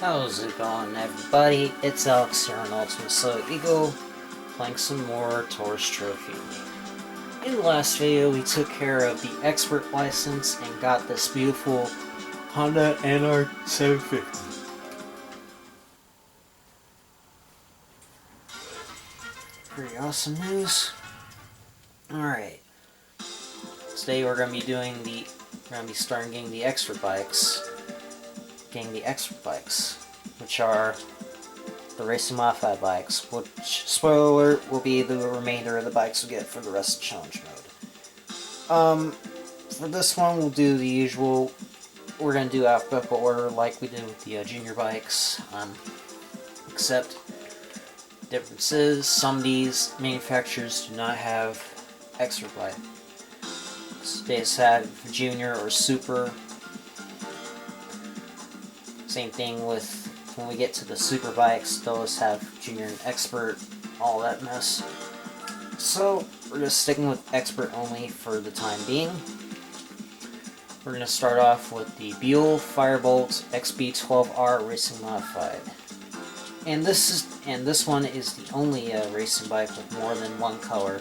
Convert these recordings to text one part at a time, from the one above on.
How's it going, everybody? It's Alex here on Ultimate Slow Eagle, playing some more Tourist Trophy. In the last video, we took care of the expert license and got this beautiful Honda NR 750. Pretty awesome news. Alright. Today we're going to be starting getting the expert bikes. Which are the Racing Modified bikes, which, spoiler alert, will be the remainder of the bikes we get for the rest of challenge mode. For this one, we'll do the usual. We're going to do alphabetical order like we did with the junior bikes, except differences. Some of these manufacturers do not have expert bikes. They just have junior or super. Same thing with when we get to the super bikes, those have junior and expert, all that mess. So we're just sticking with expert only for the time being. We're going to start off with the Buell Firebolt XB12R Racing Modified. And this one is the only racing bike with more than one color,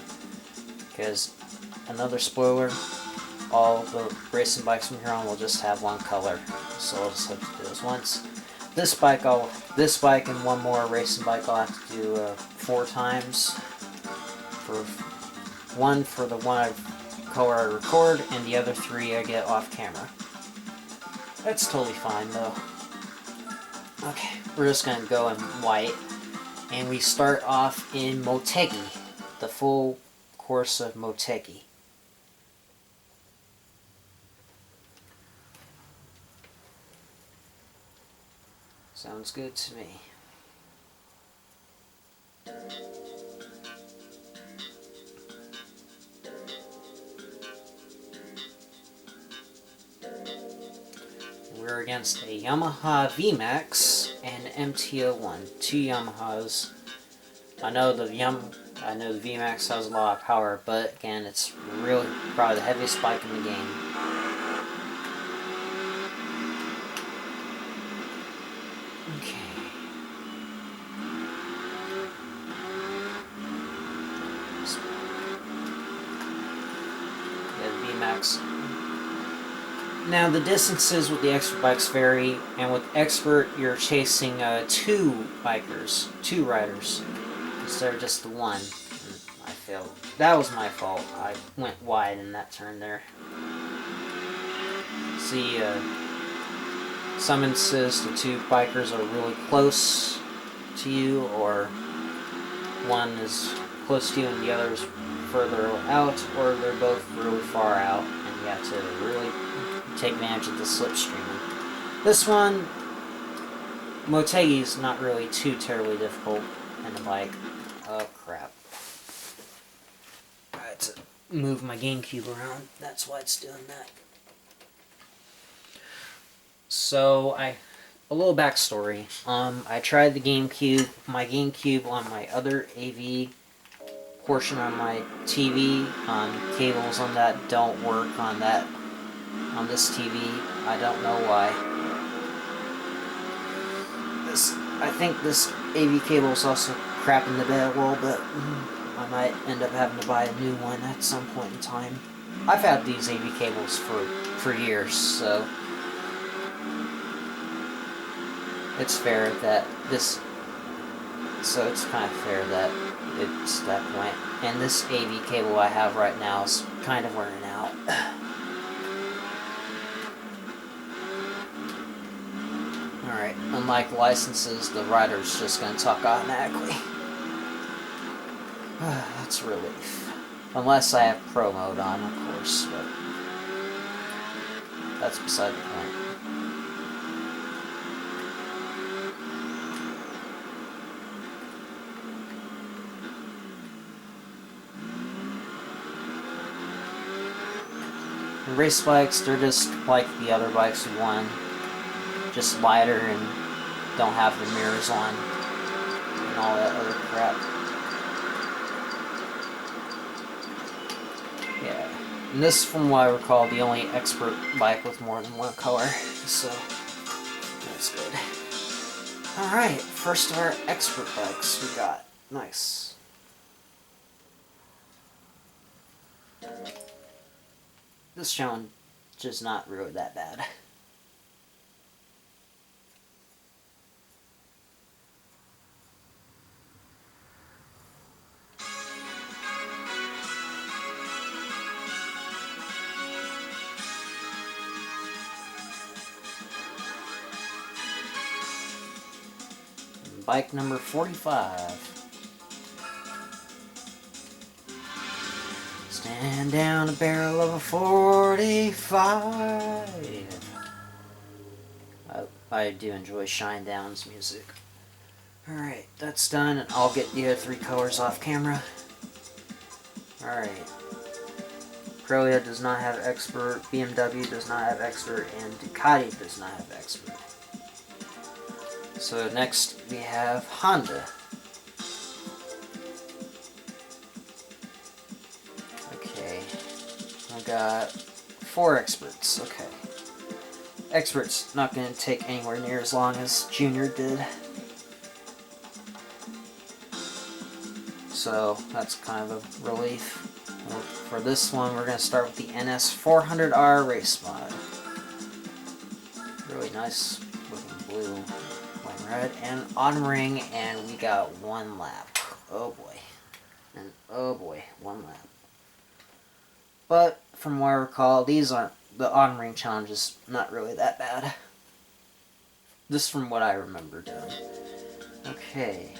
because another spoiler, all the racing bikes from here on will just have one color, so I'll just have to do this once. This bike and one more racing bike I'll have to do 4 times. For the one color I record, and the other 3 I get off camera. That's totally fine though. Okay, we're just gonna go in white, and we start off in Motegi, the full course of Motegi. Sounds good to me. We're against a Yamaha VMAX and MT-01, 2 Yamahas. I know the VMAX has a lot of power, but again, it's really probably the heaviest bike in the game. Okay. Yeah, the VMAX. Now the distances with the expert bikes vary, and with expert you're chasing 2 riders, instead of just the one. I failed. That was my fault. I went wide in that turn there. See, some instances the 2 bikers are really close to you, or one is close to you and the other is further out, or they're both really far out, and you have to really take advantage of the slipstream. This one, Motegi's not really too terribly difficult in the bike. Oh crap. I had to move my GameCube around, that's why it's doing that. So, a little backstory. I tried the GameCube, on my other AV portion on my TV. Cables on that don't work on this TV. I don't know why. I think this AV cable is also crap in the bed a little bit. I might end up having to buy a new one at some point in time. I've had these AV cables for years, so it's fair that it's kind of fair that it's that point. And this AV cable I have right now is kind of wearing out. Alright, unlike licenses, the rider's just going to talk automatically. That's a relief. Unless I have Pro mode on, of course, but that's beside the point. Race bikes, they're just like the other bikes we won. Just lighter and don't have the mirrors on and all that other crap. Yeah. And this, from what I recall, the only expert bike with more than one color, so that's good. Alright, first of our expert bikes we got. Nice. This challenge is not really that bad. Bike number 45. Stand down a barrel of a 45. I do enjoy Shinedown's music. Alright, that's done, and I'll get the other 3 colors off camera. Alright. Aprilia does not have expert, BMW does not have expert, and Ducati does not have expert. So next we have Honda. Okay, I got 4 experts. Okay, expert's not going to take anywhere near as long as Junior did, so that's kind of a relief. For this one, we're going to start with the NS 400R race mod. Really nice looking blue. Red and on ring, and we got 1 lap. Oh boy. And oh boy, 1 lap. But from what I recall, these aren't the on ring challenges, not really that bad. Just from what I remember doing. Okay,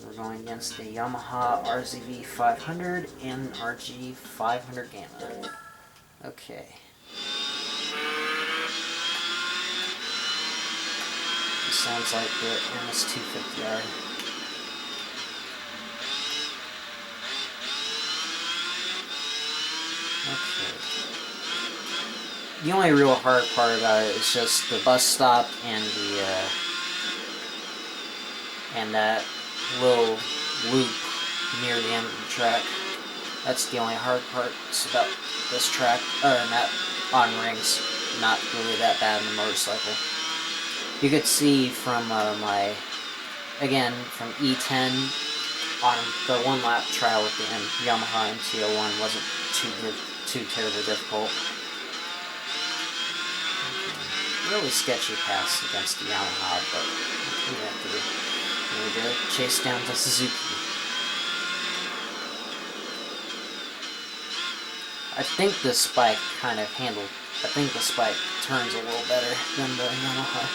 we're going against the Yamaha RZV 500 and RG 500 Gamma. Okay. Sounds like the MS250R. Okay. The only real hard part about it is just the bus stop and the and that little loop near the end of the track. That's the only hard part about this track. Other than that, on rings, not really that bad in the motorcycle. You could see from again, from E10 on the 1 lap trial with the Yamaha MT-01 wasn't too terribly difficult. Really sketchy pass against the Yamaha, but we have to chase down the Suzuki. I think this bike kind of handled, I think this bike turns a little better than the Yamaha.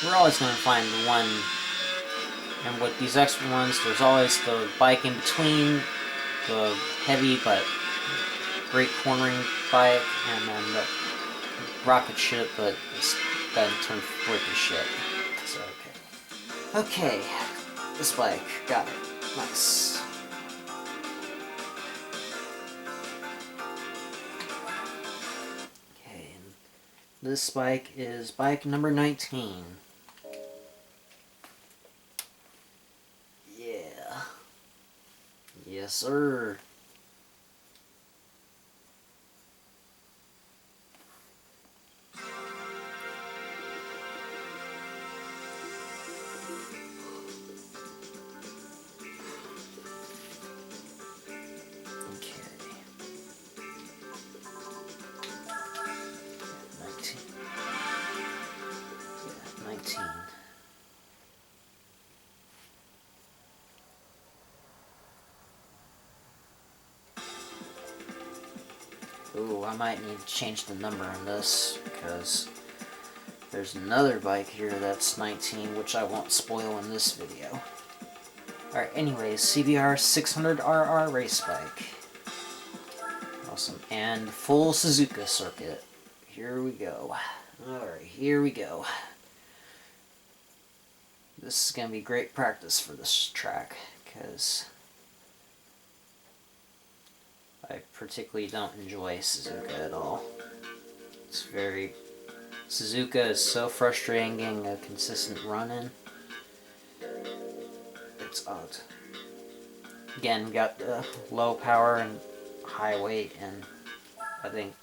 We're always going to find the one, and with these extra ones, there's always the bike in between, the heavy but great cornering bike, and then the rocket ship, but it's doesn't turn freaking shit. So, okay. Okay, this bike, got it. Nice. Okay, and this bike is bike number 19. Yes, sir. Okay. 19. Yeah, 19. Ooh, I might need to change the number on this, because there's another bike here that's 19, which I won't spoil in this video. Alright, anyways, CBR 600RR race bike. Awesome. And full Suzuka circuit. Here we go. Alright, here we go. This is going to be great practice for this track, because I particularly don't enjoy Suzuka at all. It's very... Suzuka is so frustrating getting a consistent run in. It's odd. Again, we got the low power and high weight, and I think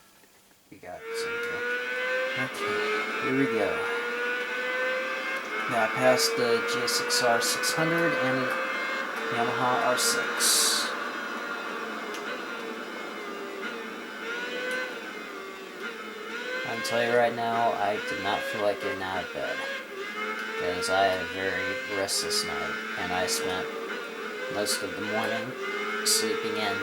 we got something. Okay, here we go. Yeah, I passed the GSX-R 600 and the Yamaha R6. I can tell you right now, I did not feel like getting out of bed because I had a very restless night, and I spent most of the morning sleeping in.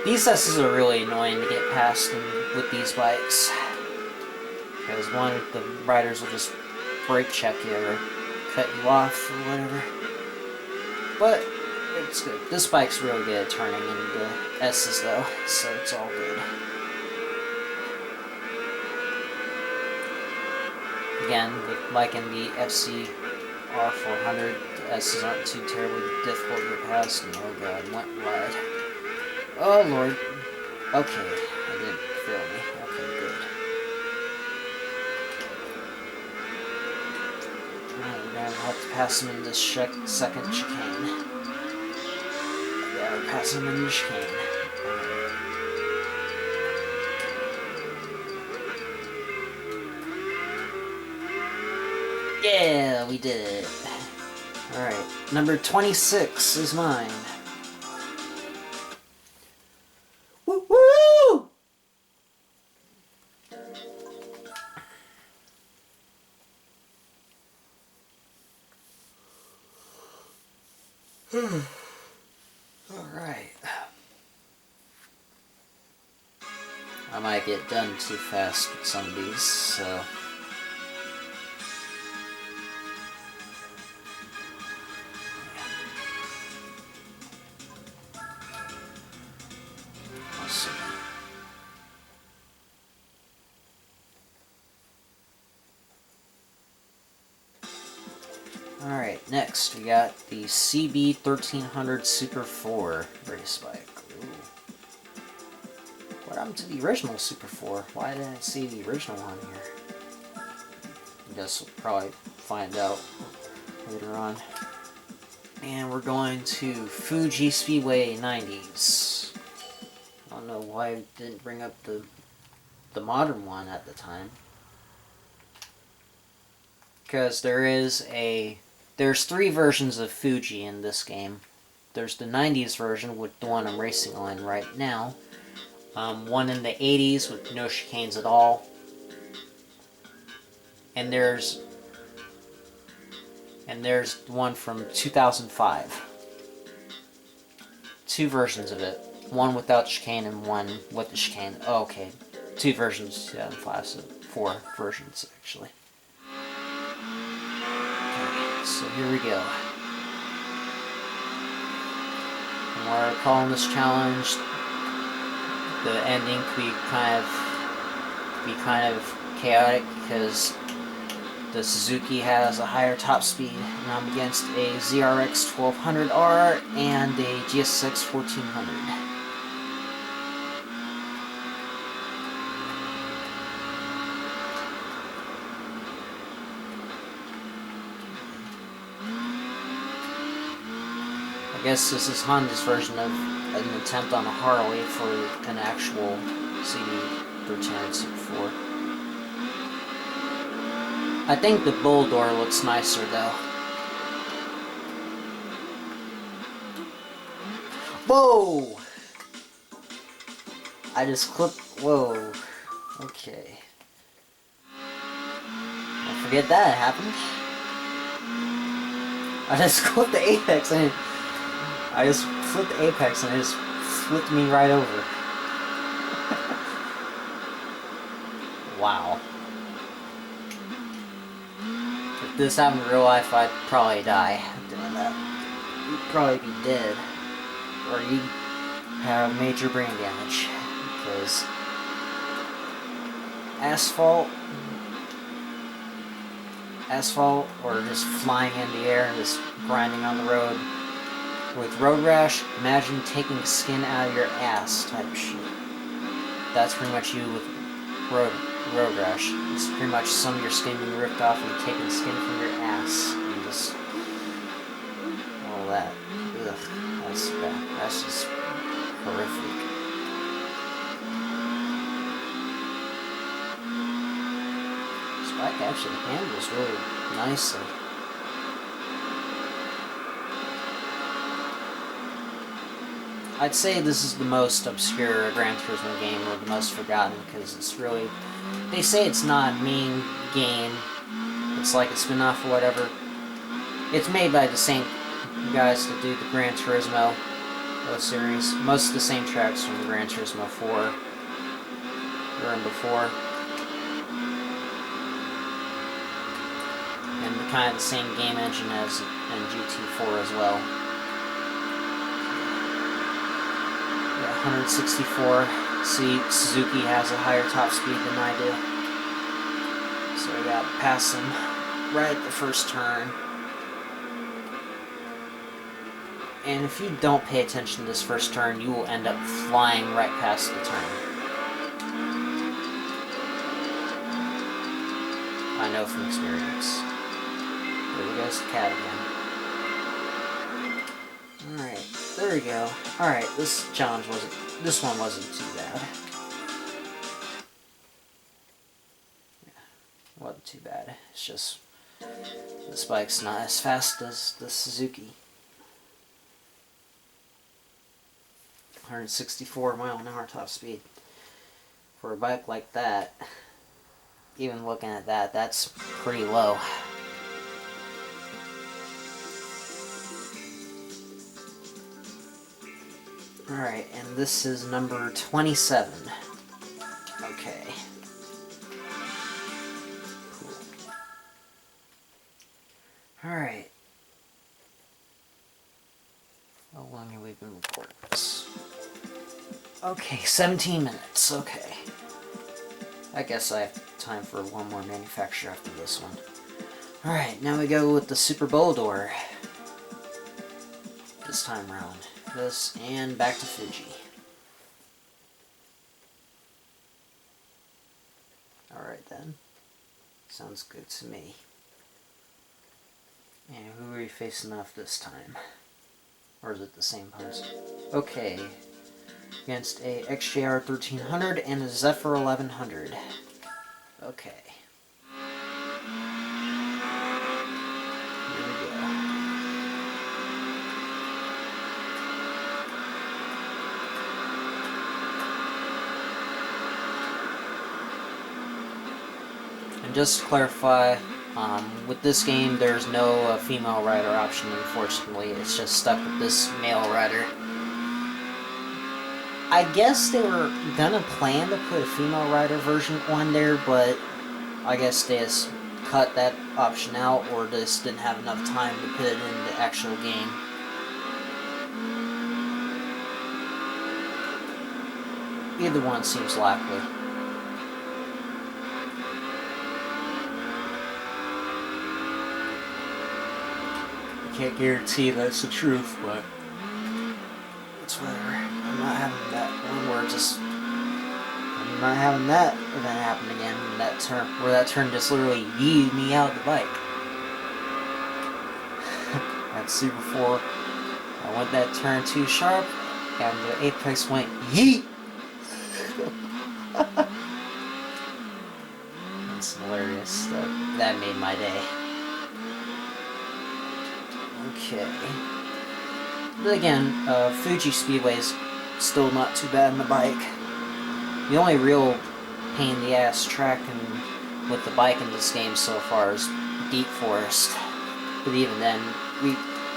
These S's are really annoying to get past with these bikes, because one, the riders will just brake check you or cut you off or whatever. But it's good. This bike's really good at turning into S's though, so it's all good. Again, like in the FC R400, the S's aren't too terribly difficult to get past. And oh god, went wide. Oh lord. Okay, I didn't fail me. Okay, good. Alright, we're gonna have to pass him in this second chicane. Yeah, we're passing him in the chicane. Yeah, we did it. Alright, number 26 is mine. Woo woo! Alright. I might get done too fast with some of these, so... Alright, next we got the CB 1300 Super 4 race bike. Ooh. What happened to the original Super 4? Why didn't I see the original one here? I guess we'll probably find out later on. And we're going to Fuji Speedway 90s. I don't know why I didn't bring up the modern one at the time. Because there's three versions of Fuji in this game. There's the 90s version with the one I'm racing on right now. One in the 80s with no chicanes at all. And there's one from 2005. Two versions of it. One without chicane and one with the chicane. Oh, okay. Two versions, 2005, so 4 versions actually. Okay, so here we go. And we're calling this challenge, the ending could be kind of chaotic because the Suzuki has a higher top speed, and I'm against a ZRX 1200R and a GSX 1400. I guess this is Honda's version of an attempt on a Harley for an actual CB 1300 Super 4. I think the bull door looks nicer though. Whoa! I just clipped. Whoa. Okay. I forget that happened. I just clipped the apex and I just flipped the apex and it just flipped me right over. Wow. If this happened in real life, I'd probably die doing that. You'd probably be dead. Or you'd have major brain damage. Because asphalt, or just flying in the air and just grinding on the road. With road rash, imagine taking skin out of your ass type shit. That's pretty much you with road rash. It's pretty much some of your skin being ripped off and taking skin from your ass. And just all that. Ugh, that's bad. That's just horrific. bike actually handles really nicely. I'd say this is the most obscure Gran Turismo game, or the most forgotten, because it's really... They say it's not a main game. It's like a spin-off or whatever. It's made by the same guys that do the Gran Turismo series. Most of the same tracks from the Gran Turismo 4 were in before. And kind of the same game engine as in GT4 as well. 164. See, Suzuki has a higher top speed than I do. So I got past him right at the first turn. And if you don't pay attention to this first turn, you will end up flying right past the turn. I know from experience. There goes the cat again. Alright, there we go. Alright, this one wasn't too bad. Yeah, wasn't too bad. It's just, this bike's not as fast as the Suzuki. 164 mile-an-hour top speed. For a bike like that, even looking at that, that's pretty low. Alright, and this is number 27. Okay. Cool. Alright. How long have we been recording this? Okay, 17 minutes, okay. I guess I have time for one more manufacturer after this one. Alright, now we go with the Super Boldor. This time around. This, and back to Fuji. Alright then. Sounds good to me. And who are we facing off this time? Or is it the same person? Okay. Against a XJR 1300 and a Zephyr 1100. Okay. Here we go. And just to clarify, with this game there's no female rider option, unfortunately. It's just stuck with this male rider. I guess they were gonna plan to put a female rider version on there, but I guess they just cut that option out, or just didn't have enough time to put it in the actual game. Either one seems likely. I can't guarantee that's the truth, but it's whatever. I'm not having that one where I'm not having that event happen again. That turn, where that turn just literally yeeted me out of the bike. At Super 4, I went that turn too sharp, and the apex went yeet. That's hilarious. That made my day. Okay. But again, Fuji Speedway is still not too bad on the bike. The only real pain in the ass tracking with the bike in this game so far is Deep Forest. But even then,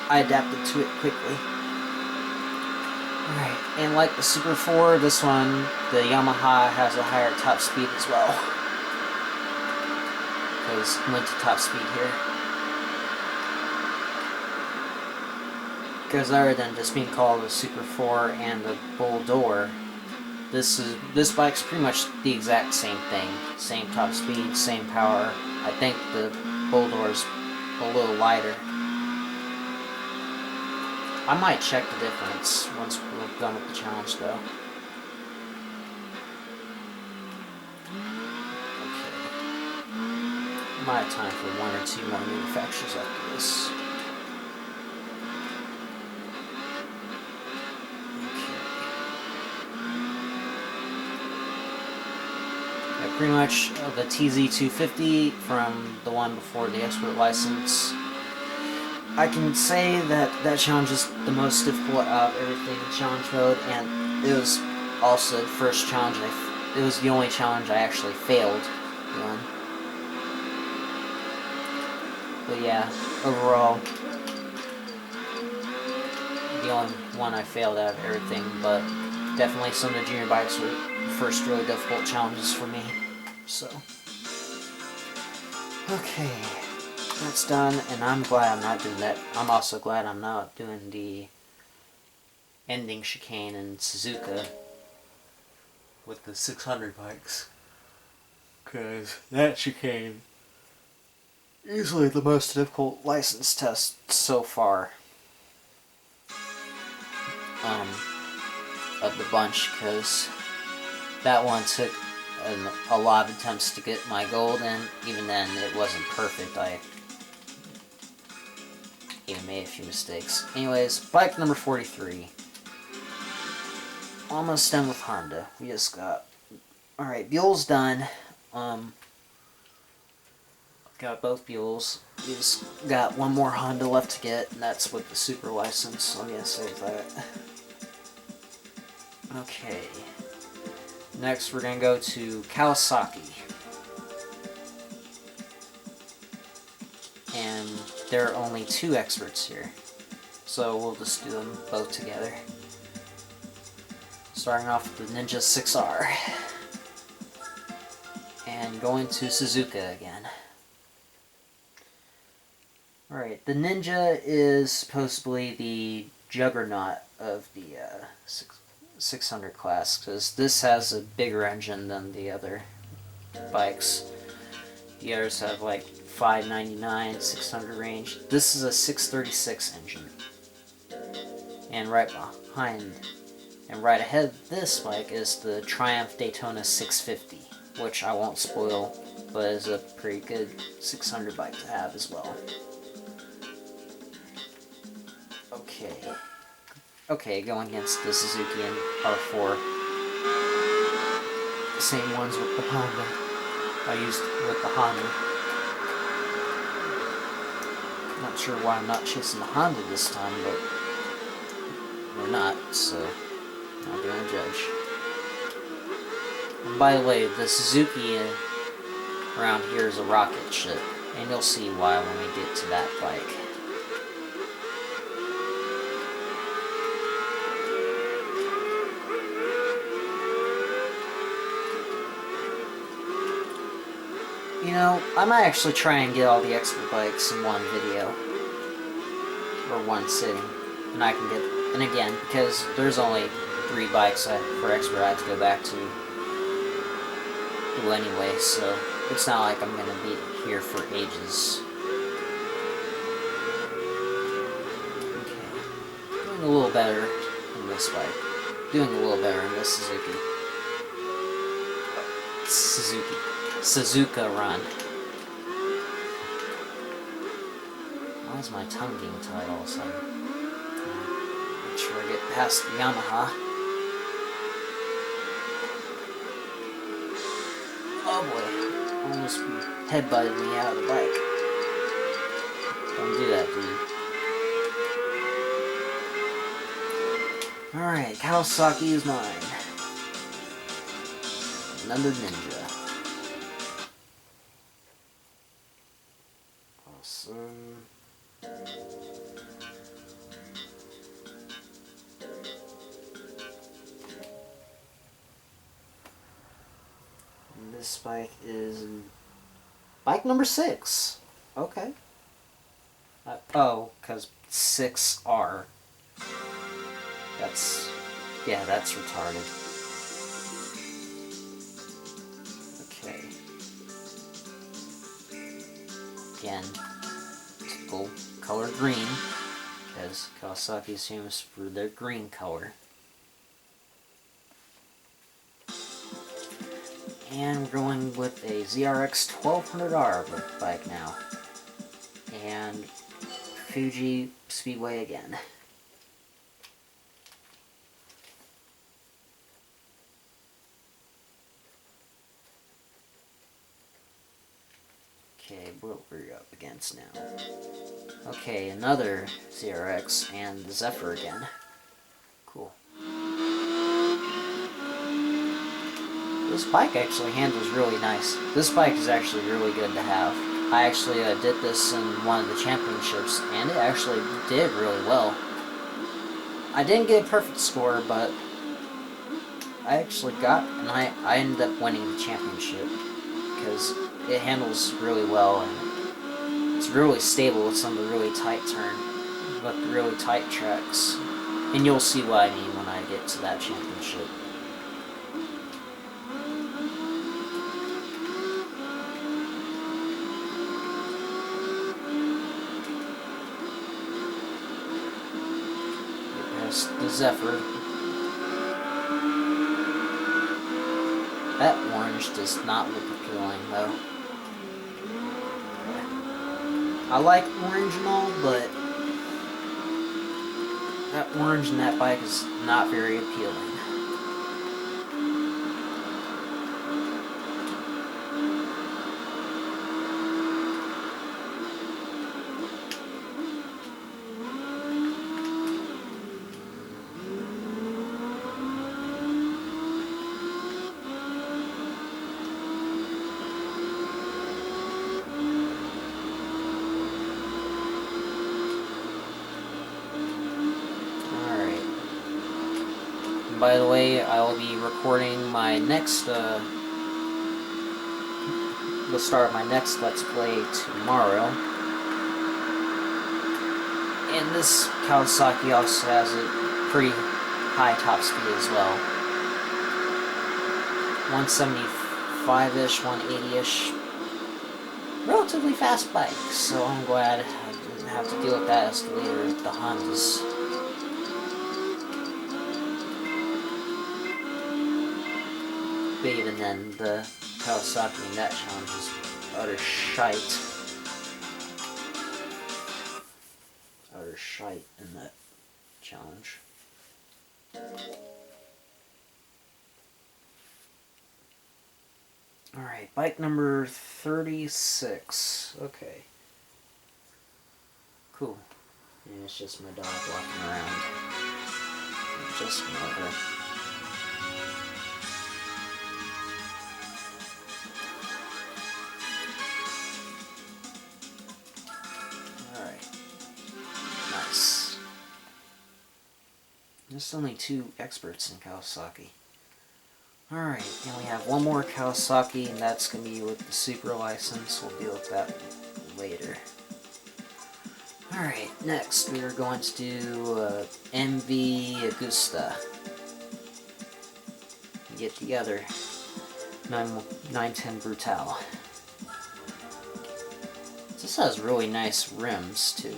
I adapted to it quickly. Alright, and like the Super 4, this one, the Yamaha has a higher top speed as well. Because I went to top speed here. Because other than just being called the Super 4 and the Boldor, this bike's pretty much the exact same thing. Same top speed, same power. I think the Boldor's a little lighter. I might check the difference once we're done with the challenge, though. Okay. Might have time for one or two more manufacturers after this. Yeah, pretty much the TZ250 from the one before the expert license. I can say that that challenge is the most difficult out of everything in challenge mode, and it was also the first challenge. It was the only challenge I actually failed on. But yeah, overall, the only one I failed out of everything, but definitely some of the junior bikes were the first really difficult challenges for me. So, okay, that's done, and I'm glad I'm not doing that. I'm also glad I'm not doing the ending chicane in Suzuka with the 600 bikes, because that chicane easily the most difficult license test so far of the bunch, because that one took a lot of attempts to get my gold, and even then it wasn't perfect. I even made a few mistakes. Anyways, bike number 43. Almost done with Honda. We just got... Alright, Buell's done. Got both Buells. We just got one more Honda left to get, and that's with the super license, so I'm gonna save that. Okay. Next, we're gonna go to Kawasaki. And there are only 2 experts here, so we'll just do them both together. Starting off with the Ninja 6R. And going to Suzuka again. Alright, the Ninja is supposedly the juggernaut of the 600 class, because this has a bigger engine than the other bikes. The others have like 599, 600 range. This is a 636 engine. And right behind, and right ahead of this bike is the Triumph Daytona 650, which I won't spoil, but is a pretty good 600 bike to have as well. Okay, going against the Suzuki and R4. Same ones with the Honda. I used with the Honda. Not sure why I'm not chasing the Honda this time, but we're not, so I'm not gonna judge. And by the way, the Suzuki around here is a rocket ship, and you'll see why when we get to that bike. You know, I might actually try and get all the expert bikes in one video. Or one sitting. And I can get... And again, because there's only 3 bikes for expert I have to go back to do anyway, so it's not like I'm going to be here for ages. Okay. Doing a little better in this bike. Doing a little better in this Suzuka run. Why is my tongue being tied all of a sudden? Make sure I get past the Yamaha. Oh boy, almost headbutted me out of the bike. Don't do that, dude. Alright, Kawasaki is mine. Another Ninja. Awesome. And this bike is bike number 6. Okay. Oh, because 6R. Yeah, that's retarded. Okay. Again, typical color green, because Kawasaki is famous for their green color. And we're going with a ZRX 1200R bike now. And Fuji Speedway again. Okay, what are we up against now? Okay, another CRX and the Zephyr again. Cool. This bike actually handles really nice. This bike is actually really good to have. I actually did this in one of the championships, and it actually did really well. I didn't get a perfect score, but I actually got, and I ended up winning the championship because it handles really well, and it's really stable with some of the really tight with the really tight tracks. And you'll see what I mean when I get to that championship. There's the Zephyr. That orange does not look appealing, though. I like orange and all, but that orange in that bike is not very appealing. By the way, I will be recording my next, the start of my next Let's Play tomorrow. And this Kawasaki also has a pretty high top speed as well. 175-ish, 180-ish. Relatively fast bike, so I'm glad I didn't have to deal with that escalator with the Hondas. But even then, the Kawasaki in that challenge is utter shite. Utter shite in that challenge. Alright, bike number 36. Okay. Cool. And it's just my dog walking around. Just another. There's only 2 experts in Kawasaki. Alright, and we have one more Kawasaki, and that's going to be with the Super license. We'll deal with that later. Alright, next we are going to do MV Agusta. Get the other 910 Brutale. This has really nice rims, too.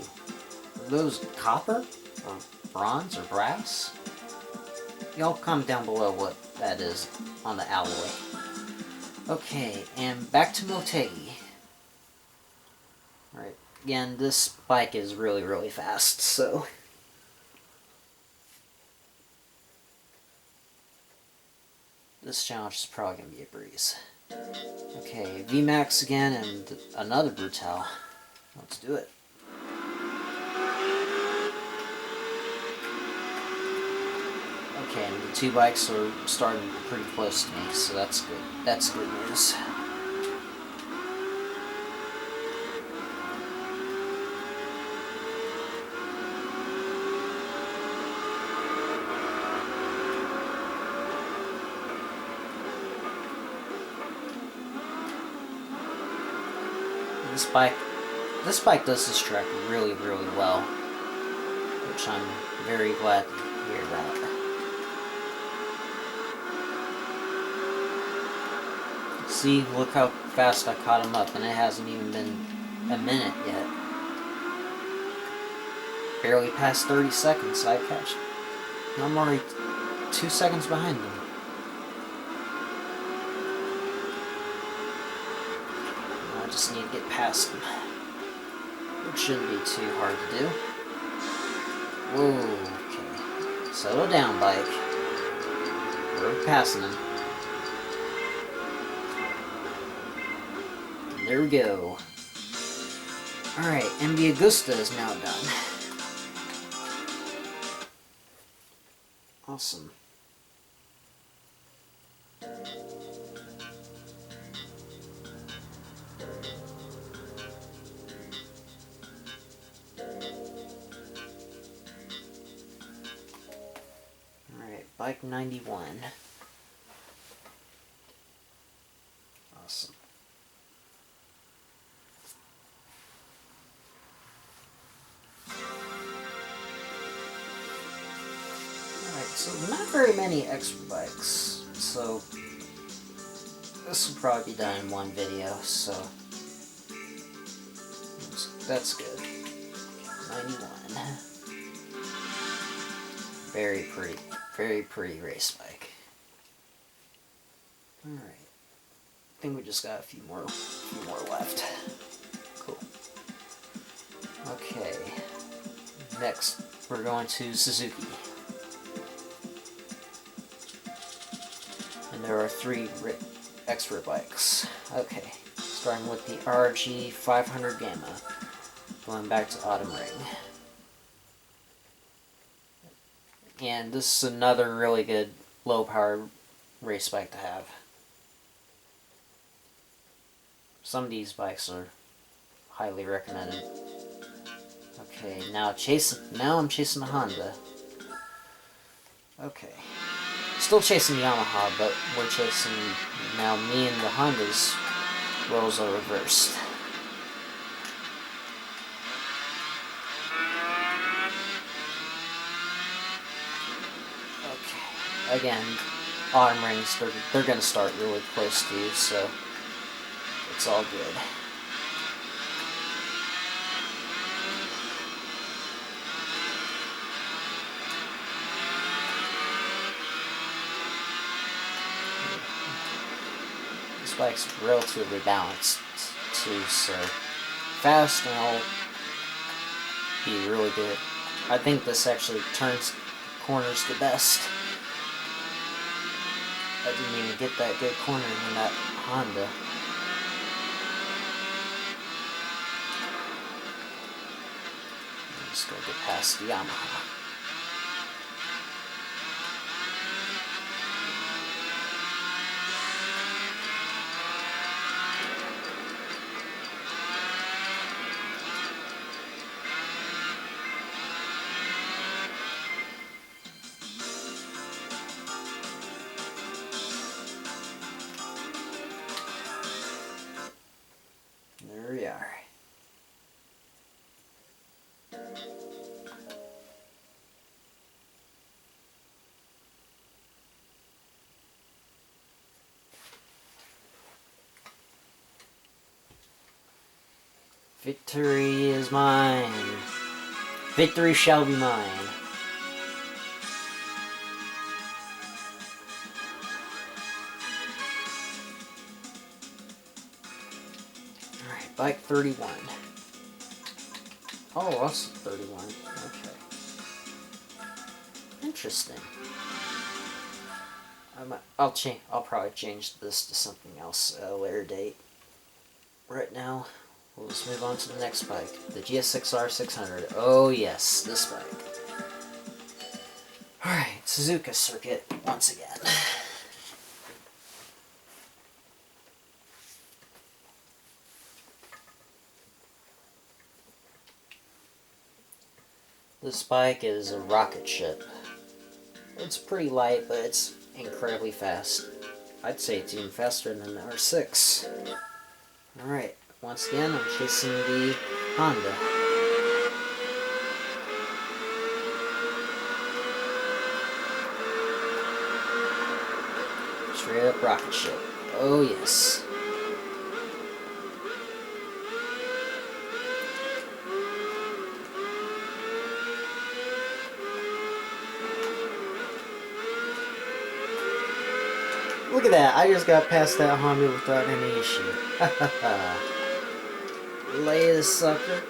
Are those copper? Or bronze or brass? Y'all comment down below what that is on the alloy. Okay, and back to Motegi. Alright, again, this bike is really, really fast, so... this challenge is probably going to be a breeze. Okay, VMAX again, and another Brutale. Let's do it. Okay, and the 2 bikes are starting pretty close to me, so that's good. That's good news. This bike does this track really, really well, which I'm very glad to hear that. See, look how fast I caught him up, and it hasn't even been a minute yet. Barely past 30 seconds, I catch. I'm already 2 seconds behind him. I just need to get past him. Which shouldn't be too hard to do. Whoa, okay. Settle down, bike. We're passing him. There we go. Alright, MV Agusta is now done. Awesome. Alright, Bike 91. Awesome. Alright, so not very many extra bikes, so this will probably be done in one video, so that's good. 91. Very pretty race bike. Alright. I think we just got a few more left. Cool. Okay. Next, we're going to Suzuki. And there are 3 expert bikes. Okay. Starting with the RG 500 Gamma. Going back to Autumn Ring. And this is another really good low-powered race bike to have. Some of these bikes are highly recommended. Okay, now I'm chasing a Honda. Okay. Still chasing Yamaha, but we're chasing, now me and the Honda's roles are reversed. Okay. Again, Autumn Rings, they're gonna start really close to you, so it's all good. This bike's relatively balanced too, so fast and I'll be really good. I think this actually turns corners the best. I didn't even get that good corner in that Honda. I'm just gonna get past the Yamaha. There we are. Victory is mine. Victory shall be mine. Alright, bike 31. Oh, also 31. Okay. Interesting. I'll probably change this to something else at a later date. Right now, we'll just move on to the next bike, the GSX-R 600. Oh yes, this bike. Alright, Suzuka circuit once again. This bike is a rocket ship. It's pretty light, but it's incredibly fast. I'd say it's even faster than the R6. Alright, once again, I'm chasing the Honda. Straight up rocket ship. Oh yes. Look at that, I just got past that Honda without any issue. Lay this sucker.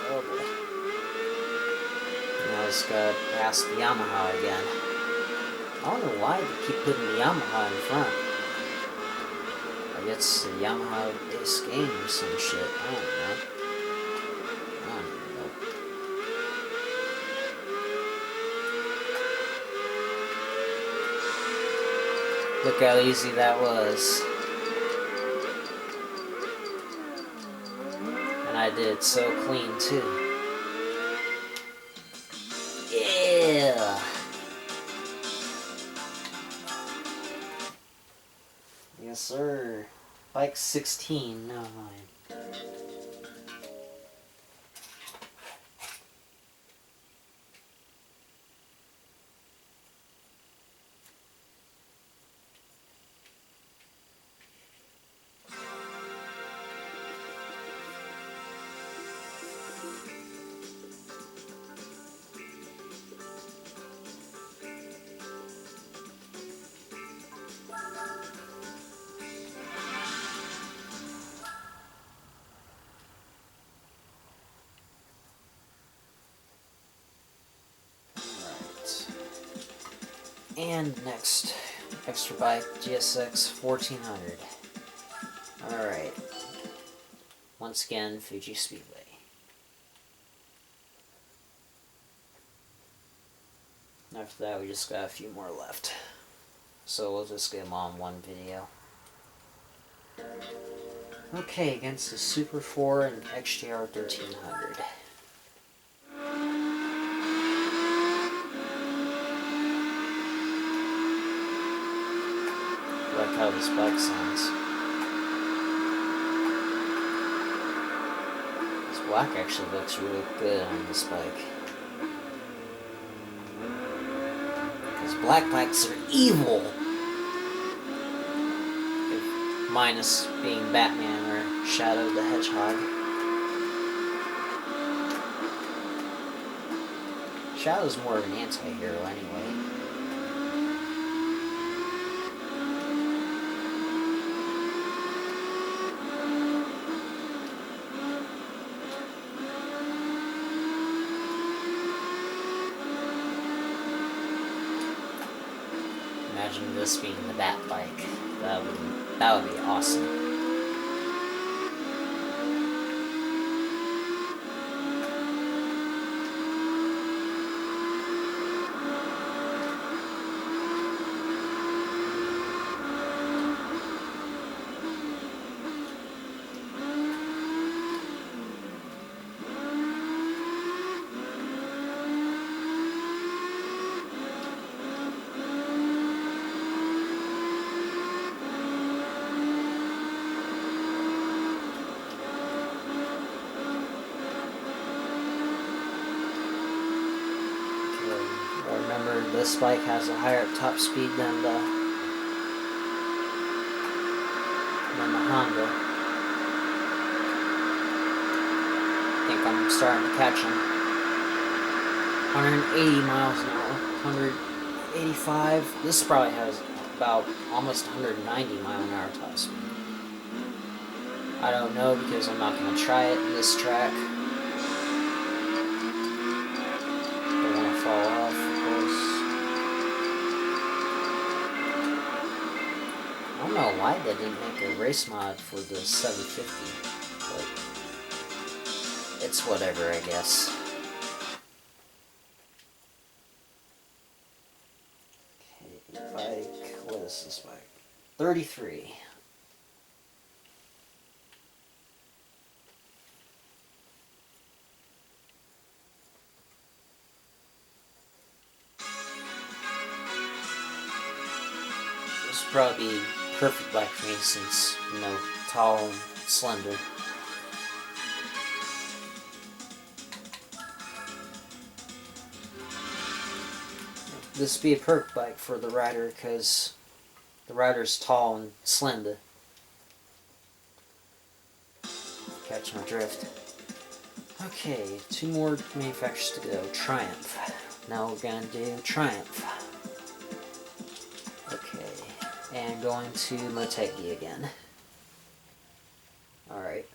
Oh boy. Now I just gotta pass the Yamaha again. I don't know why they keep putting the Yamaha in front. I guess the Yamaha base game or some shit. I don't know. I don't even know. Look how easy that was. And I did it so clean too. Yeah! Yes, sir. Bike 16, no mine. And next, extra bike GSX 1400. Alright. Once again, Fuji Speedway. After that, we just got a few more left. So we'll just get them all in one video. Okay, against the Super 4 and XJR 1300. I like how this bike sounds. This black actually looks really good on this bike. Because black bikes are evil! Minus being Batman or Shadow the Hedgehog. Shadow's more of an anti-hero anyway. Imagine this being the Bat bike. That would be awesome. This bike has a higher top speed than the Honda. I think I'm starting to catch him. 180 miles an hour, 185. This probably has about almost 190 mile an hour top speed. I don't know because I'm not going to try it in this track. Don't want to fall off, of course. I don't know why they didn't make a race mod for the 750, but it's whatever, I guess. Okay, bike, what is this bike? 33. This would probably be perfect bike for me since, you know, tall and slender. This would be a perfect bike for the rider because the rider's tall and slender. Catch my drift. Okay, 2 more manufacturers to go. Triumph. Now we're gonna do Triumph. Okay, and going to Motegi again. Alright.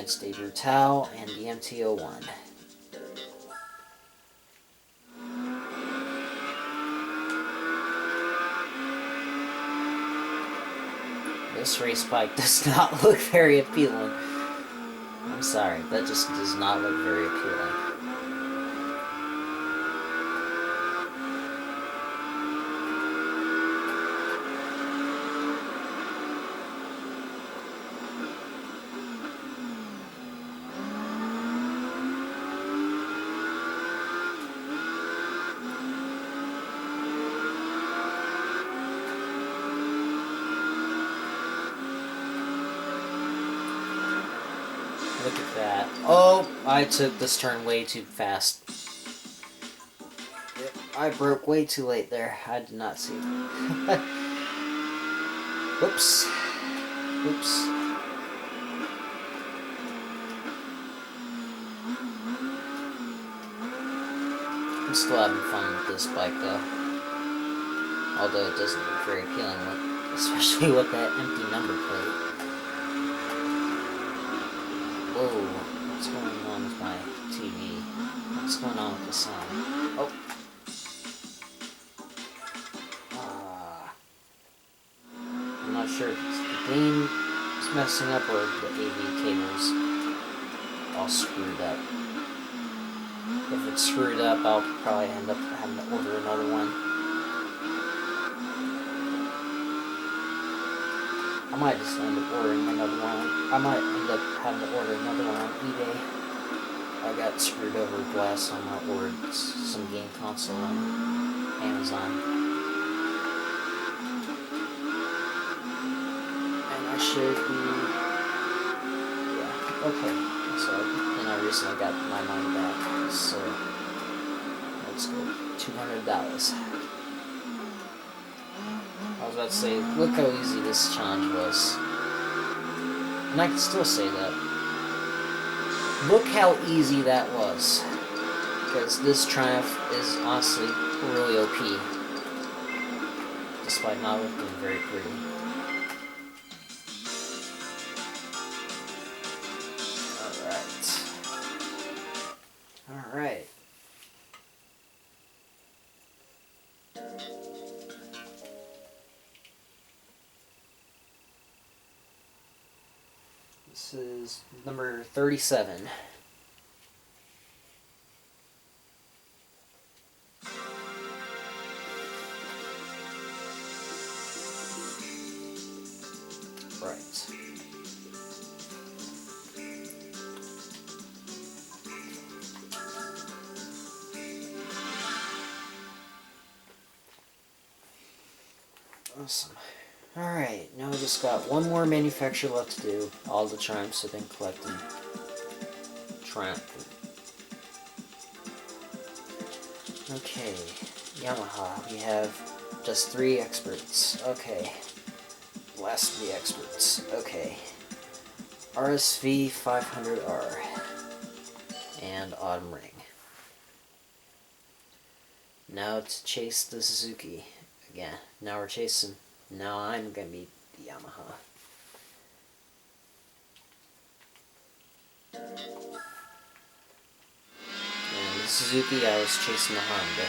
against a Brutale and the MT-01. This race bike does not look very appealing. I'm sorry, that just does not look very appealing. Look at that. Oh, I took this turn way too fast. Yep, I broke way too late there. I did not see it. Whoops. Whoops. I'm still having fun with this bike though. Although it doesn't look very appealing, especially with that empty number plate. Whoa, what's going on with my TV? What's going on with the sound? Oh. I'm not sure if it's the game is messing up or the AV cable's all screwed up. If it's screwed up, I'll probably end up having to order another one. I might just end up ordering another one. I might end up having to order another one on eBay. I got screwed over last time I ordered some game console on Amazon. And I should be... yeah, okay. So, then I recently got my money back. So, let's go. $200. I was about to say, look how easy this challenge was. And I can still say that. Look how easy that was. Because this Triumph is honestly really OP. Despite not looking very pretty. Alright. Alright. This is number 37. Right. Awesome. Alright, now we just got one more manufacturer left to do. All the Triumphs have been collected. Triumph. Okay, Yamaha, we have just 3 experts. Okay. Last of the experts. Okay. RSV 500R. And Autumn Ring. Now to chase the Suzuki. Again, now we're chasing... now I'm gonna be the Yamaha. And the Suzuki, I was chasing the Honda.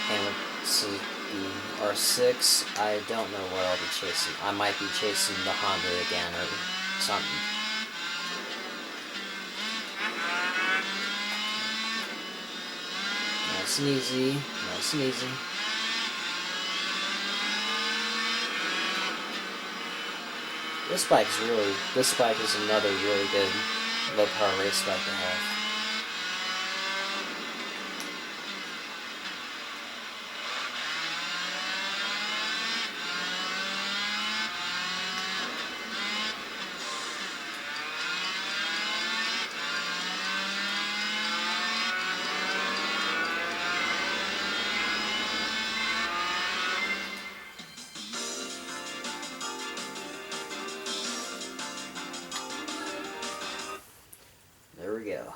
And with Suzuki R6, I don't know what I'll be chasing. I might be chasing the Honda again or something. Nice and easy, nice and easy. This bike is another really good low power race bike to have. There we go.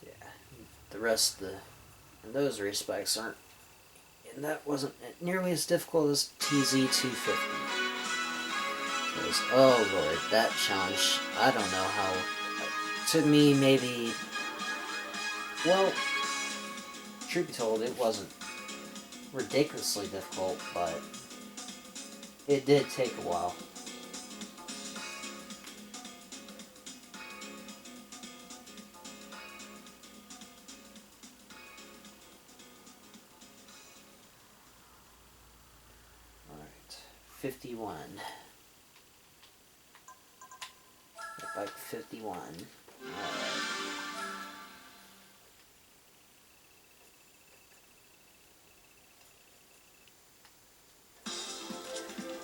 Yeah, the rest of the And those race bikes aren't, and that wasn't nearly as difficult as TZ250. Because, oh lord, that challenge, I don't know how, it took me maybe, well, truth be told, it wasn't ridiculously difficult, but it did take a while. Alright, 51. Bike 51.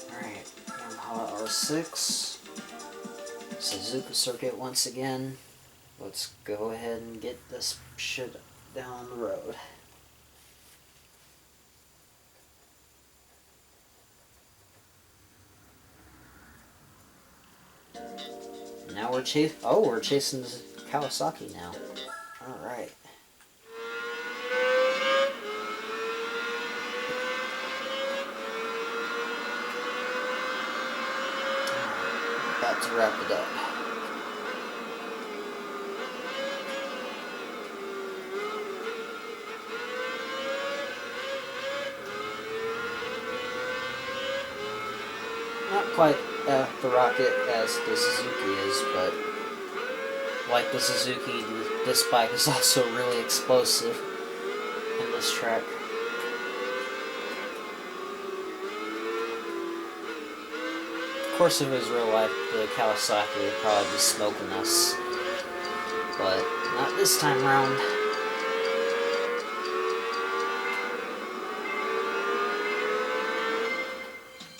Alright, Yamaha R6. Suzuka circuit once again. Let's go ahead and get this shit down the road. Now we're chasing Kawasaki now. Alright. About to wrap it up. Not quite the rocket as the Suzuki is, but like the Suzuki, this bike is also really explosive in this track. Of course, if it was real life, the Kawasaki would probably be smoking us, but not this time around.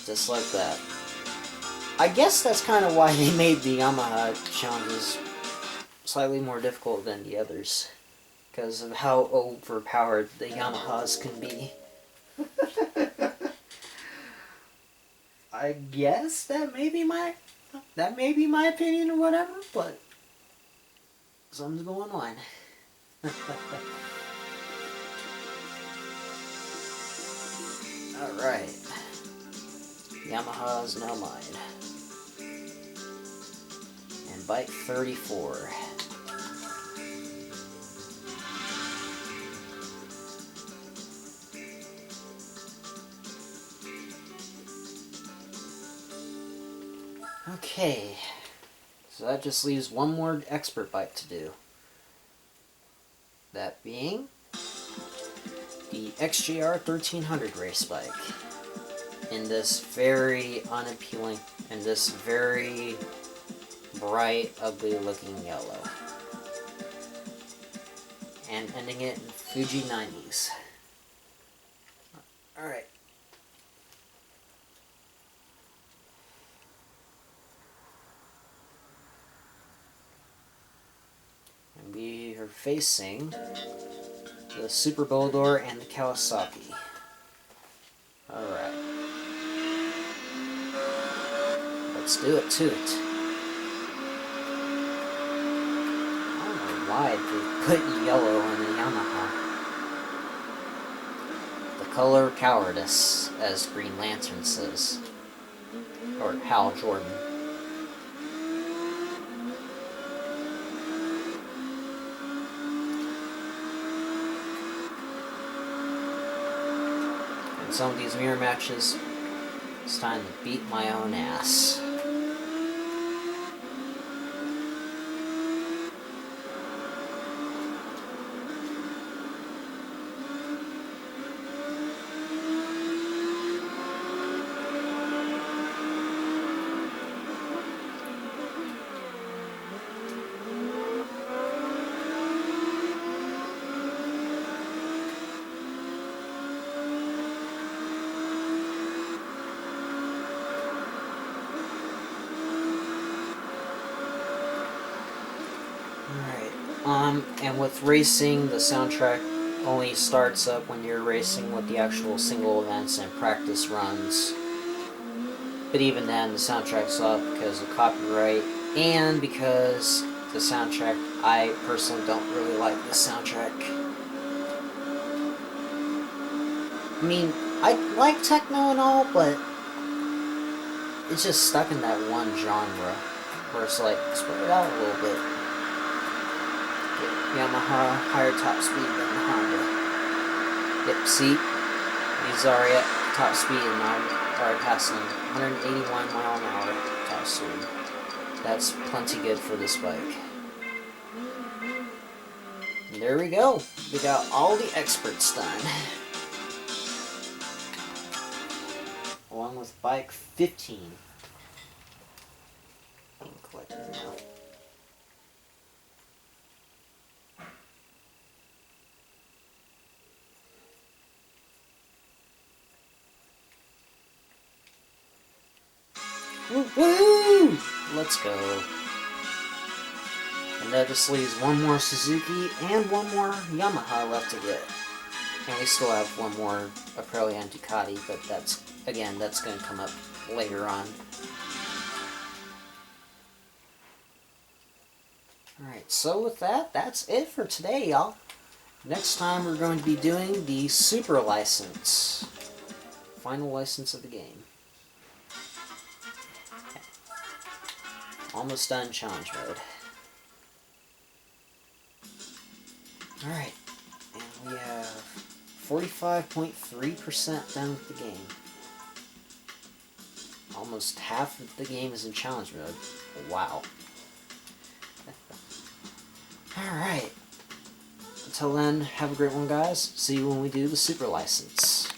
Just like that. I guess that's kind of why they made the Yamaha challenges slightly more difficult than the others, because of how overpowered the Yamahas can be. I guess that may be my opinion or whatever, but something's going on. Alright. Yamaha's now mine. And bike 34. Okay, so that just leaves one more expert bike to do. That being the XJR 1300 race bike. In this very unappealing, and this very bright, ugly looking yellow. And ending it in Fuji 90s. Alright. And we are facing the Super Boldor and the Kawasaki. Alright. Let's do it to it. I don't know why they put yellow on the Yamaha. The color cowardice, as Green Lantern says. Or Hal Jordan. In some of these mirror matches, it's time to beat my own ass. And with racing, the soundtrack only starts up when you're racing with the actual single events and practice runs. But even then, the soundtrack's up because of copyright, and because the soundtrack, I personally don't really like the soundtrack. I mean, I like techno and all, but it's just stuck in that one genre where it's like, spread it out a little bit. Get Yamaha higher top speed than the Honda. Yep, see? These are at top speed and I'm already passing 181 mile an hour top speed. That's plenty good for this bike. And there we go. We got all the experts done. Along with bike 15. Being collected now. Woo! Let's go. And that just leaves one more Suzuki and one more Yamaha left to get. And we still have one more Aprilia and Ducati, but that's, again, that's going to come up later on. Alright, so with that, that's it for today, y'all. Next time we're going to be doing the Super License. Final license of the game. Almost done challenge mode. Alright, and we have 45.3% done with the game. Almost half of the game is in challenge mode. Wow. Alright. Until then, have a great one, guys. See you when we do the Super License.